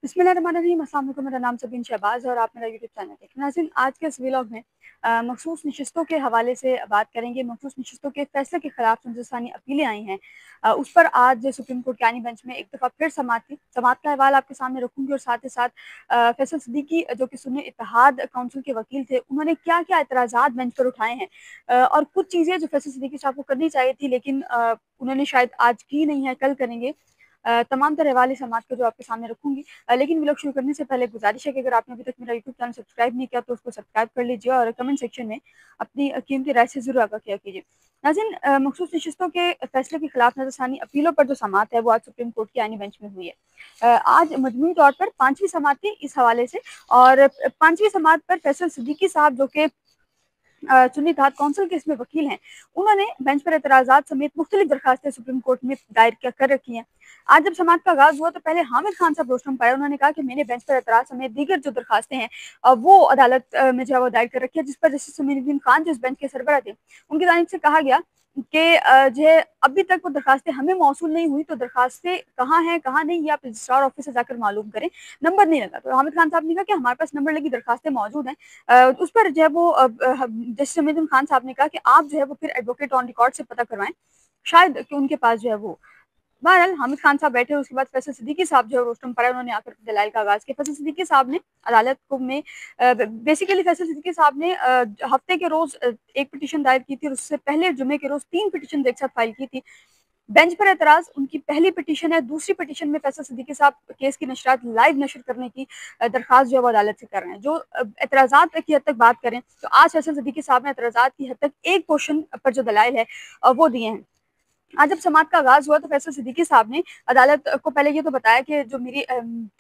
बिस्मिल्लाहिर्रहमानिर्रहीम। अस्सलाम वालेकुम। मेरा नाम सबीन शहबाज और आप मेरा यूट्यूब चैनल देख रहे हैं। नाज़रीन, आज के इस व्लॉग में मखसूस नशिस्तों के हवाले से बात करेंगे। मखसूस नशिस्तों के फैसले के खिलाफ जो हिंदुस्तानी अपीलें आई हैं, उस पर आज सुप्रीम कोर्ट के आईनी बेंच में एक दफ़ा फिर समाअत थी। समाअत का अहवाल आपके सामने रखूंगी और साथ ही साथ फैसल सिद्दीकी जो कि सुन्नी इत्तेहाद काउंसिल के वकील थे, उन्होंने क्या क्या एतराज़ात बेंच पर उठाए हैं और कुछ चीज़ें जो फैसल सिद्दीकी साहब को करनी चाहिए थी लेकिन उन्होंने शायद आज की नहीं है, कल करेंगे। तमाम तरह वाली समात को जो आपके सामने रखूंगी। लेकिन व्लॉग शुरू करने से पहले गुजारिश है कि अगर आपने अभी तक मेरा यूट्यूब चैनल सब्सक्राइब नहीं किया तो उसको सब्सक्राइब कर लीजिए और कमेंट सेक्शन में अपनी कीमती राय से जरूर आगाह किया कीजिए। नाज़रीन, मखसूस नशिस्तों के फैसले के खिलाफ नजरसानी अपीलों पर जो समात है वो आज सुप्रीम कोर्ट की आईनी बेंच में हुई है। आज मजमूई तौर पर 5वीं समात थी इस हवाले से, और 5वीं समात पर फैसल सिद्दीकी साहब जो कि सुन्नी इत्तेहाद काउंसिल के इसमें वकील हैं, उन्होंने बेंच पर एतराज़ात समेत मुख्तलिफ दरखास्तें सुप्रीम कोर्ट में दायर कर रखी हैं। आज जब समात का आगाज हुआ तो पहले हामिद खान साहब रोस्टम पाए, उन्होंने कहा कि मैंने बेंच पर एतराज समेत दीगर जो दरखास्तें हैं वो अदालत में जो है वो दायर कर रखी है, जिस पर जस्टिस समीउद्दीन खान जो इस बेंच के सरबराह थे, उनकी जानिब से कहा गया कि जो है अभी तक वो दरखास्तें हमें मौसूल नहीं हुई, तो दरखास्तें कहाँ हैं कहाँ नहीं ये आप रजिस्ट्रार ऑफिस से जाकर मालूम करें, नंबर नहीं लगा। तो हामिद खान साहब ने कहा कि हमारे पास नंबर लगी दरखास्तें मौजूद हैं। उस पर जो है वो जस्टिस समीउद्दीन खान साहब ने कहा कि आप जो है वो फिर एडवोकेट ऑन रिकॉर्ड से पता करवाएं, शायद कि उनके पास जो है वो। बहरहाल हामिद खान साहब बैठे, उसके बाद फैसल सिद्दीकी साहब जो है रोस्टम पड़ा, उन्होंने आकर दलाइल का आगाज किया। फैसल सिद्दीकी साहब ने अदालत को में बेसिकली फैसल सिद्दीकी साहब ने हफ्ते के रोज एक पिटीशन दायर की थी और उससे पहले जुमे के रोज 3 पिटीशन एक साथ फाइल की थी। बेंच पर एतराज उनकी पहली पिटीशन है। दूसरी पिटीशन में फैसल सिद्दीकी साहब केस की नशरात लाइव नशर करने की दरखास्त जो है वो अदालत से कर रहे हैं। जो एतराजात की हद तक बात करें तो आज फैसल सिद्दीकी साहब ने एतराजात की हद तक एक क्वेश्चन पर जो दलाइल है वो दिए हैं। आज जब समात का आगाज हुआ तो फैसल सिद्दीकी साहब ने अदालत को पहले ये तो बताया कि जो मेरी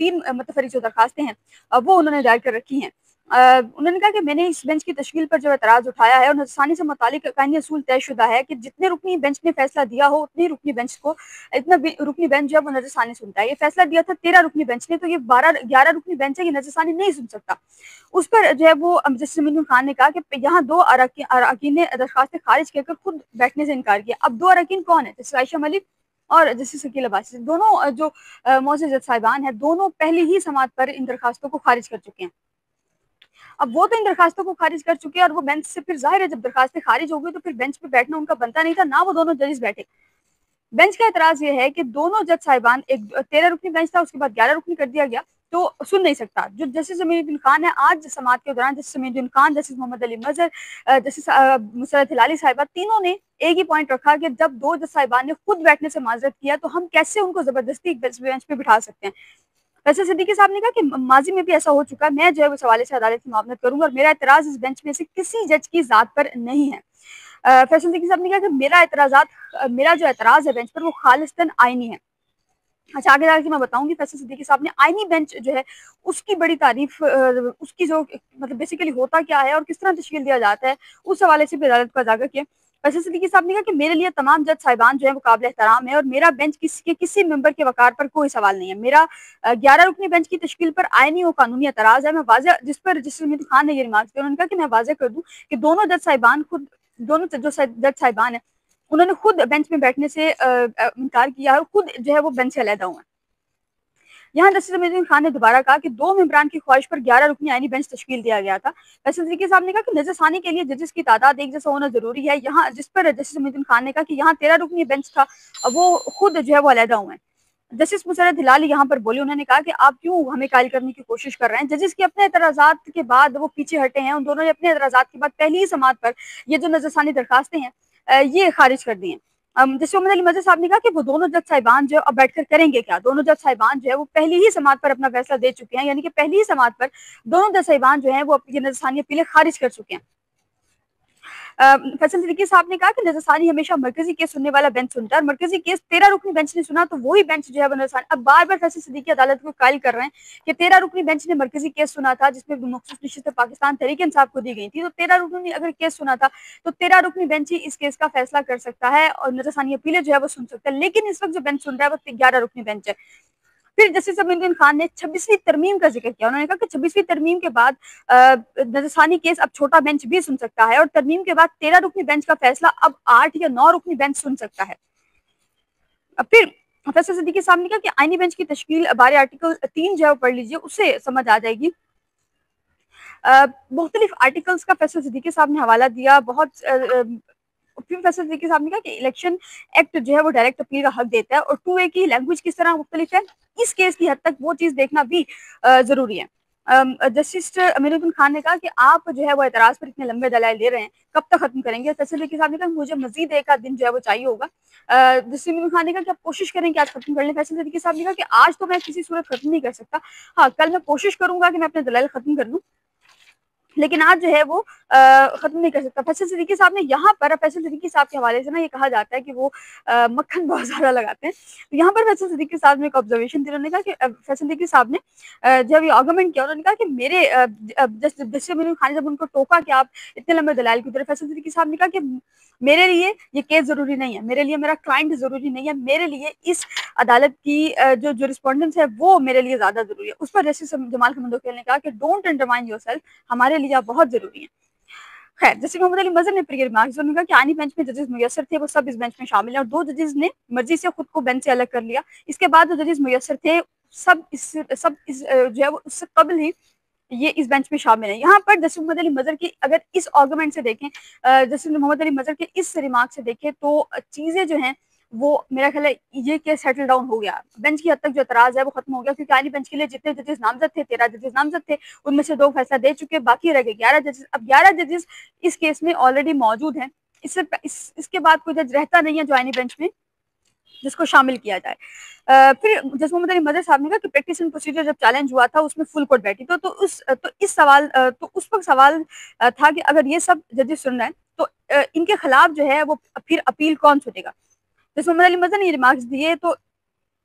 3 मुतफरिक जो दरखास्तें हैं वो उन्होंने दायर कर रखी हैं। उन्होंने कहा कि मैंने इस बेंच की तश्कील पर जो एतराज उठाया है और नजरसानी से मुतालिक कानूनी असूल तयशुदा है कि जितने रुकनी बेंच ने फैसला दिया हो उतनी रुकनी बेंच को रुकनी बेंच जो है वो नजरसानी सुनता है। ये फैसला दिया था 13 रुकनी बेंच ने, तो ये 11 रुकनी बेंच है, ये नजरसानी नहीं सुन सकता। उस पर जो है वो जस्टिस समीउद्दीन खान ने कहा कि यहाँ 2 अरकान ने दरखास्तें खारिज कर खुद बैठने से इनकार किया। अब 2 अरकान कौन है? जस्टिस आयशा मलिक और जस्टिस शकील अब्बासी। दोनों जो मोअज़्ज़ज़ जज साहिबान हैं, दोनों पहली ही समात पर इन दरखास्तों को खारिज कर चुके हैं। अब वो तो इन दरखास्तों को खारिज कर चुके हैं और वो बेंच से, फिर जाहिर है जब दरखास्तें खारिज हो गई तो फिर बेंच पे बैठना उनका बनता नहीं था, ना वो दोनों जजेस बैठे। बेंच का एतराज ये है कि दोनों जज साहिबान, एक 13 रुकनी बेंच था उसके बाद 11 रुकनी कर दिया गया, तो सुन नहीं सकता। जो जस्टिस समीउद्दीन खान है, आज समात के दौरान जस्टिस समीउद्दीन खान, जस्टिस मोहम्मद अली मजहर, जस्टिस मुसरत हिलाली साहिबा, तीनों ने एक ही पॉइंट रखा कि जब 2 जज साहिबान ने खुद बैठने से माजरत किया तो हम कैसे उनको जबरदस्ती बेंच पे बिठा सकते हैं। वैसे सिद्दीकी साहब ने कहा कि माजी में भी ऐसा हो चुका है, मैं जो है उस हवाले से अदालत की मामलत करूंगा और मेरा एतराज इस बेंच में से किसी जज की जात पर नहीं है। फैसल सिद्दीकी साहब ने कहा कि मेरा जो एतराज है बेंच पर वो खालिस्तन आईनी है। अच्छा, आगे जाकर मैं बताऊंगी। फैसल सिद्दीकी साहब ने आईनी बेंच जो है उसकी बड़ी तारीफ, उसकी जो मतलब बेसिकली होता क्या है और किस तरह तश्कील दिया जाता है, उस हवाले से भी अदालत को उजागर किया। फैसल सिद्दीकी साहब ने कहा कि मेरे लिए तमाम जज साहिबान जो है वो काबिल एहतराम है और मेरा बेंच किसी मेंबर के वकार पर कोई सवाल नहीं है। मेरा 11 रुकनी बेंच की तश्कील पर आईनी और कानूनी एतराज है। मैं वाज़ेह, जिस पर जस्टिस समीउद्दीन खान ने ये रिमार्क किया, उन्होंने कहा कि मैं वाज़ेह कर दूं कि दोनों जज साहिबान खुद, दोनों जो जज साहिबान है उन्होंने खुद बेंच में बैठने से इनकार किया और खुद जो है वो बेंच से अलहदा हुआ है। यहाँ जस्टिस समीउद्दीन खान ने दोबारा कहा कि 2 मेंबरान की ख्वाहिश पर 11 रुकनी आईनी बेंच तश्कील दिया गया था। फैसल सिद्दीकी साहब ने कहा कि नजरसानी के लिए जजेस की तादाद एक जैसा होना जरूरी है। यहाँ जिस पर जस्टिस समीउद्दीन खान ने कहा कि यहाँ 13 रुकनी बेंच था, वो खुद जो है वो अलहदा हुए हैं। जस्टिस मुसरत हिलाली यहाँ पर बोली, उन्होंने कहा कि आप क्यों हमें कायल करने की कोशिश कर रहे हैं। जजेस के अपने एतराजात के बाद वो पीछे हटे हैं। उन दोनों ने अपने एतराजात के बाद पहली ही समात पर ये जो नजरसानी दरखास्तें हैं ये खारिज कर दी हैं। जस्टिस मोहम्मद अली मजहर साहब ने कहा कि वो दोनों जज साहिबान जो अब बैठकर करेंगे क्या। दोनों जज साहिबान जो है वो पहली ही समात पर अपना फैसला दे चुके हैं, यानी कि पहली ही समात पर दोनों जज साहिबान जो है वो अपनी नजरसानी अपीलें खारिज कर चुके हैं। फैसल सिद्दीकी साहब ने कहा कि नजरसानी हमेशा मरकजी केस सुनने वाला बेंच सुनता है और मरकजी केस 13 रुकनी बेंच ने सुना तो वही बेंच जो है वो नजरसानी। अब बार बार फैसल सिद्दीकी अदालत को कायल कर रहे हैं कि 13 रुकनी बेंच ने मरकजी केस सुना था जिसमें मखसूस नशिस्त पाकिस्तान तहरीक इंसाफ को दी गई थी, तो 13 रुकनी अगर केस सुना था तो 13 रुकनी बेंच ही इस केस का फैसला कर सकता है और नजरसानी अपीलें जो है वो सुन सकता है। लेकिन इस वक्त जो बेंच सुन रहा है वो 11 रुकनी बेंच है। फिर जस्टिस समीउद्दीन खान ने 26वीं तरमीम का जिक्र किया। उन्होंने कहा कि 26वीं तरमीम के बाद नजरसानी केस अब छोटा बेंच भी सुन सकता है और तरमीम के बाद 13 रुकनी बेंच का फैसला अब 8 या 9 रुकनी बेंच सुन सकता है। फिर फैसल सिद्दीकी साहब ने कहा कि आईनी बेंच की तश्कील बारे आर्टिकल 3 जो है वो पढ़ लीजिए, उससे समझ आ जाएगी। मुख्तलिफ आर्टिकल्स का फैसल सिद्दीकी साहब ने हवाला दिया। फिर फैसल सिद्दीकी साहब ने कहा कि इलेक्शन एक्ट जो है वो डायरेक्ट अपील का हक देता है, और 2A की लैंग्वेज किस तरह मुख्तलिफ है, इस केस की हद तक वो चीज़ देखना भी ज़रूरी है। जस्टिस अमीरुद्दीन खान ने कहा कि आप जो है वो एतराज़ पर इतने लंबे दलाइल दे रहे हैं, कब तक खत्म करेंगे? फैसल सिद्दीकी साहब ने कहा मुझे मजीद एक आध दिन जो है वो चाहिए होगा। जस्टिस अमीरुद्दीन खान ने कहा कि आप कोशिश करें कि आज खत्म कर लें। फैसल सिद्दीकी साहब ने कहा कि आज तो मैं किसी सूरत खत्म नहीं कर सकता, हाँ कल मैं कोशिश करूंगा कि मैं अपने दलाइल खत्म कर लूँ, लेकिन आज जो है वो खत्म नहीं कर सकता। फैसल सिद्दीकी साहब ने यहाँ पर, फैसल सिद्दीकी साहब के हवाले से ना ये कहा जाता है कि वो मक्खन बहुत ज्यादा लगाते हैं, तो यहाँ पर फैसल सिद्दीकी साहब ने एक ऑब्जर्वेशन दी। उन्होंने कहा कि फैसल सिद्दीकी साहब ने जब ये आर्गूमेंट किया, उन्होंने कहा कि मेरे जैसे मेरे खान जब उनको टोका कि आप इतने लंबे दलाइल की तरफ, फैसल सिद्दीकी साहब ने कहा कि मेरे लिए ये केस जरूरी नहीं है, मेरे लिए मेरा क्लाइंट जरूरी नहीं है, मेरे लिए इस अदालत की जो रिस्पॉन्डेंस है वो मेरे लिए ज्यादा जरूरी है। उस पर जस्टिस जमाल खमंदोखेल ने कहा कि डोंट अंडरमाइन योरसेल्फ, हमारे लिए आप बहुत जरूरी है। खैर, जस्टिस मोहम्मद अली मजहर ने फिर ये रिमार्क्स उन्होंने कहा कि आनी बेंच में जजेस मुयस्सर थे वो सब इस बेंच में शामिल हैं, और 2 जजेस ने मर्जी से खुद को बेंच से अलग कर लिया। इसके बाद जो जजेस मुयस्सर थे सब इस जो है वो उससे कबल ही ये इस बेंच में शामिल है। यहाँ पर जस्टिस मोहम्मद अली मजहर की अगर इस आर्गूमेंट से देखें, जस्टिस मोहम्मद अली मजहर के इस रिमार्क से देखें, तो चीजें जो हैं वो मेरा ख्याल है ये केस सेटल डाउन हो गया, बेंच की हद तक जो एतराज है वो खत्म हो गया, क्योंकि आनी बेंच के लिए जितने जजेस नामजद थे, 13 जजेस नामजद थे, उनमें से 2 फैसला दे चुके, बाकी रह गए 11 जजेस। अब 11 जजेस इस केस में ऑलरेडी मौजूद हैं, इसके बाद कोई जज रहता नहीं है जो आनी बेंच में जिसको शामिल किया जाए। फिर जस्टिस मोहम्मद अली मजहर साहब ने कहा कि प्रैक्टिस एंड प्रोसीजर जब चैलेंज हुआ था उसमें फुल कोर्ट बैठी, तो उस वक्त सवाल था कि अगर ये सब जजेस सुन रहे हैं तो इनके खिलाफ जो है वो फिर अपील कौन सुनेगा। जस्टिस मोहम्मद अली मजहर ने ये रिमार्क्स दिए, तो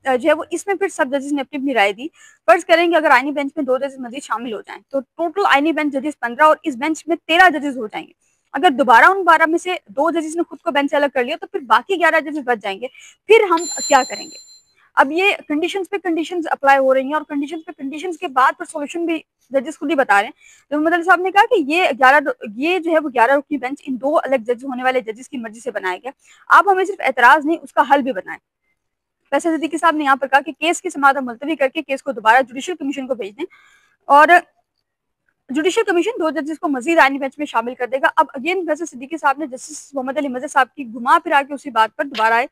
जो है वो इसमें फिर सब जजेस ने अपनी अपनी राय दी। फर्ज करेंगे अगर आईनी बेंच में 2 जजेस मजीद शामिल हो जाएं तो टोटल आईनी बेंच जजेस 15 और इस बेंच में 13 जजेस हो जाएंगे। अगर दोबारा उन 12 में से 2 जजेस ने खुद को बेंच से अलग कर लिया तो फिर बाकी 11 जजेस बच जाएंगे। फिर हम क्या करेंगे? अब ये कंडीशंस पे कंडीशंस अप्लाई हो रही हैं, और कंडीशंस पे कंडीशंस के बाद फिर सॉल्यूशन भी जजेस खुद ही बता रहे हैं। तो मोहम्मद अली साहब ने कहा कि ये जो है वो 11 रुकनी बेंच इन 2 अलग जज होने वाले जजेस की मर्जी से बनाया गया। आप हमें सिर्फ एतराज नहीं उसका हल भी बनाएं। फैसल सिद्दीकी साहब ने यहाँ पर कहा कि केस की समाअत मुलतवी करके केस को दोबारा जुडिशल कमीशन को भेज दें, और जुडिशल कमीशन 2 जजेस को मजीद आईनी बेंच में शामिल कर देगा। अब अगेन फैसल सिद्दीकी साहब ने जस्टिस मोहम्मद अली मजहर साहब की घुमा फिरा के उसी बात पर दोबारा आए।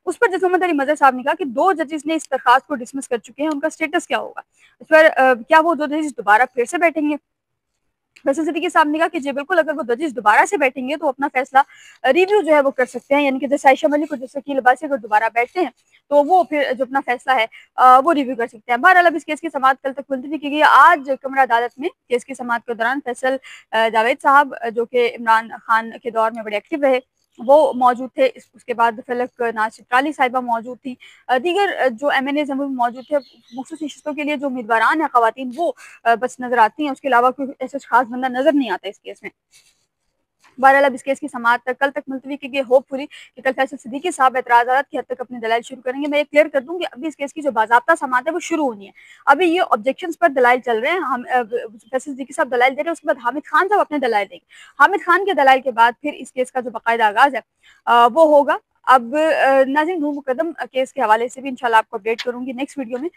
उस पर जस्टिस मोहम्मद अली मजहर साहब ने कहा कि 2 जजेस ने इस दरखास्त को डिसमिस कर चुके हैं, उनका स्टेटस क्या होगा? इस पर क्या वो 2 जजेस दोबारा फिर से बैठेंगे? फैसल सिद्दीकी साहब ने कहा कि जी बिल्कुल, अगर वो जजेस दोबारा से बैठेंगे तो अपना फैसला रिव्यू जो है वो कर सकते हैं, यानी कि जैसे आयशा मलिक और जैसे वकील अब्बासी अगर दोबारा बैठते हैं तो वो फिर जो अपना फैसला है वो रिव्यू कर सकते हैं। बहरहाल अब इस केस की समाअत कल तक मुलतवी की गई। आज कमरा अदालत में केस की समाअत के दौरान फैसल जावेद साहब जो कि इमरान खान के दौर में बड़े एक्टिव रहे वो मौजूद थे। उसके बाद फलक नासिर ट्राली साहिबा मौजूद थी, दीगर जो MNAs हैं वो मौजूद थे। मखसूस नशिस्तों के लिए जो उम्मीदवारान है खवातीन वो बस नजर आती हैं, उसके अलावा कोई ऐसा खास बंदा नजर नहीं आता इस केस में। बहरहाल अब इस केस की समाअत तक कल तक मुलतवी की गई, होपफुली कि कल फैसल सिद्दीकी साहब एतराज़ात की हद तक अपने दलाइल शुरू करेंगे। मैं ये क्लियर कर दूं कि अभी इस केस की जो बाज़ाब्ता समाअत है वो शुरू होनी है। अभी ये ऑब्जेक्शंस पर दलाइल चल रहे हैं, हम फैसल सिद्दीकी साहब दलाइल दे रहे हैं, उसके बाद हामिद खान साहब अपने दलाइल देंगे। हामिद खान के दलाइल के बाद फिर इस केस का जो बाकायदा आगाज है वो होगा। अब नाज़रीन, नूर मुकद्दम केस के हवाले से भी इंशाल्लाह आपको अपडेट करूंगी नेक्स्ट वीडियो में।